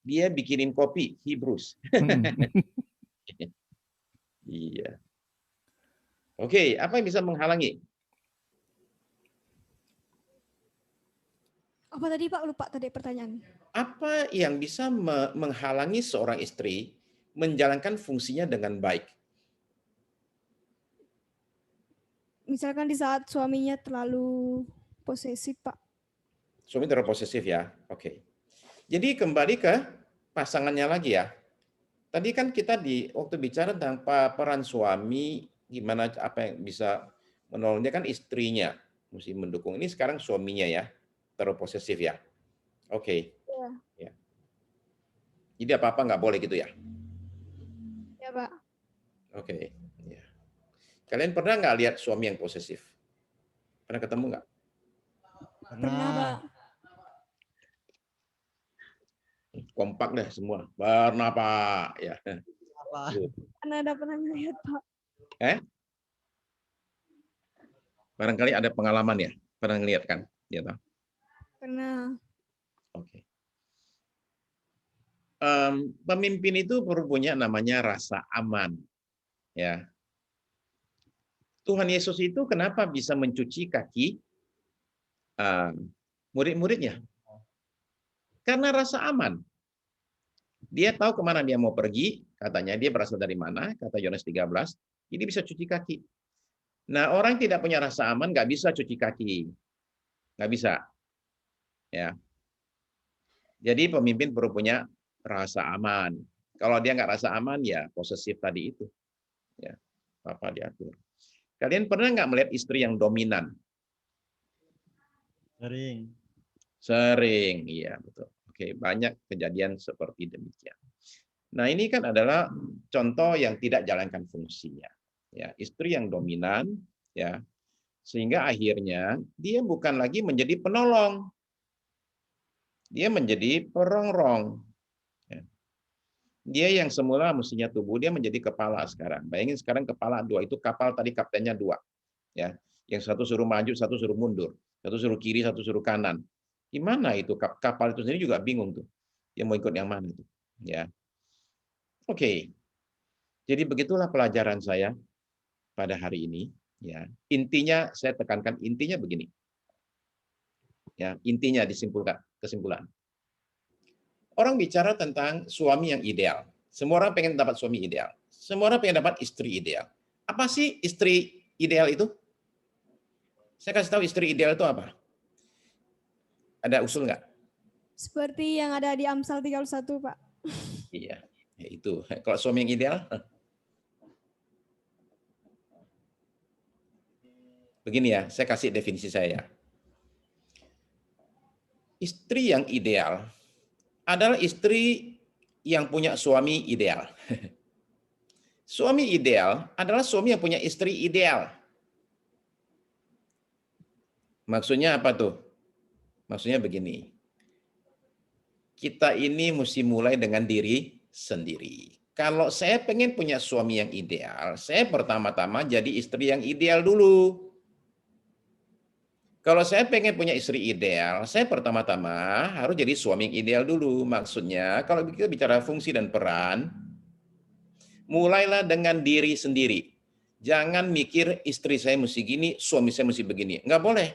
Dia bikinin kopi, Hebrews. Iya. Oke, apa yang bisa menghalangi? Apa tadi Pak? Lupa tadi pertanyaan. Apa yang bisa menghalangi seorang istri menjalankan fungsinya dengan baik? Misalkan di saat suaminya terlalu posesif, Pak. Suami terlalu posesif ya. Oke. Jadi kembali ke pasangannya lagi ya. Tadi kan kita waktu bicara tentang peran suami, gimana apa yang bisa menolongnya kan istrinya mesti mendukung. Ini sekarang suaminya ya, terlalu posesif ya. Oke. Ya. Jadi apa-apa nggak boleh gitu ya? Ya, Pak. Oke. Ya. Kalian pernah nggak lihat suami yang posesif? Pernah ketemu nggak? Pernah, Pak. Kompak deh semua. Pernah, Pak. Ya. Apa? Pernah ngeliat, Pak. Barangkali ada pengalaman ya? Pernah ngeliat kan? Ya, toh? Pernah. Oke. Pemimpin itu perlu punya namanya rasa aman. Ya. Tuhan Yesus itu kenapa bisa mencuci kaki murid-muridnya? Karena rasa aman. Dia tahu kemana dia mau pergi, katanya dia berasal dari mana, kata Yohanes 13, jadi bisa cuci kaki. Nah, orang tidak punya rasa aman nggak bisa cuci kaki. Nggak bisa. Ya. Jadi pemimpin perlu punya rasa aman. Kalau dia nggak rasa aman, ya posesif tadi itu. Ya, apa diatur. Kalian pernah nggak melihat istri yang dominan? Sering. Sering, iya betul. Oke, banyak kejadian seperti demikian. Nah, ini kan adalah contoh yang tidak jalankan fungsinya. Ya, istri yang dominan, ya, sehingga akhirnya dia bukan lagi menjadi penolong, dia menjadi perongrong. Ya. Dia yang semula mestinya tubuh, dia menjadi kepala sekarang. Bayangin sekarang kepala dua, itu kapal tadi kaptennya dua. Ya, yang satu suruh maju, satu suruh mundur, satu suruh kiri, satu suruh kanan. Gimana itu kapal itu sendiri juga bingung tuh. Dia mau ikut yang mana itu? Ya. Oke. Jadi begitulah pelajaran saya pada hari ini, ya. Intinya saya tekankan intinya begini. Ya, intinya kesimpulan. Orang bicara tentang suami yang ideal. Semua orang pengen dapat suami ideal. Semua orang pengen dapat istri ideal. Apa sih istri ideal itu? Saya kasih tahu istri ideal itu apa? Ada usul nggak? Seperti yang ada di Amsal 31, Pak. Iya, ya itu. Kalau suami yang ideal, begini ya, saya kasih definisi saya. Istri yang ideal adalah istri yang punya suami ideal. Suami ideal adalah suami yang punya istri ideal. Maksudnya apa tuh? Maksudnya begini. Kita ini mesti mulai dengan diri sendiri. Kalau saya pengen punya suami yang ideal, saya pertama-tama jadi istri yang ideal dulu. Kalau saya pengen punya istri ideal, saya pertama-tama harus jadi suami yang ideal dulu. Maksudnya, kalau kita bicara fungsi dan peran, mulailah dengan diri sendiri. Jangan mikir istri saya mesti gini, suami saya mesti begini. Enggak boleh.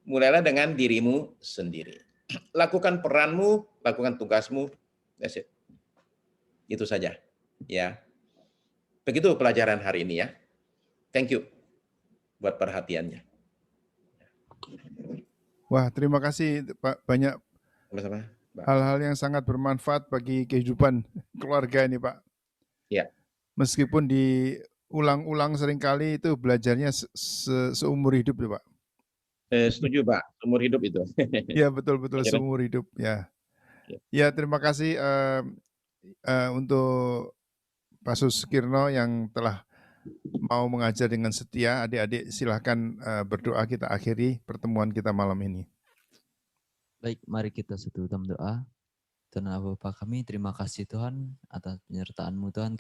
Mulailah dengan dirimu sendiri. Lakukan peranmu, lakukan tugasmu. That's it. Itu saja. Ya. Begitu pelajaran hari ini ya. Thank you buat perhatiannya. Wah, terima kasih Pak. Banyak Sama-sama. hal-hal yang sangat bermanfaat bagi kehidupan keluarga ini, Pak. Ya. Meskipun diulang-ulang seringkali itu belajarnya seumur hidup ya, Pak. Setuju Pak, seumur hidup itu. Ya, betul-betul Akhirnya. seumur hidup ya. Ya. Ya, terima kasih untuk Pak Suskirno yang telah mau mengajar dengan setia. Adik-adik silahkan berdoa, kita akhiri pertemuan kita malam ini. Baik, mari kita satu dalam doa. Tuhan Allah Bapa kami, terima kasih Tuhan atas penyertaan-Mu Tuhan.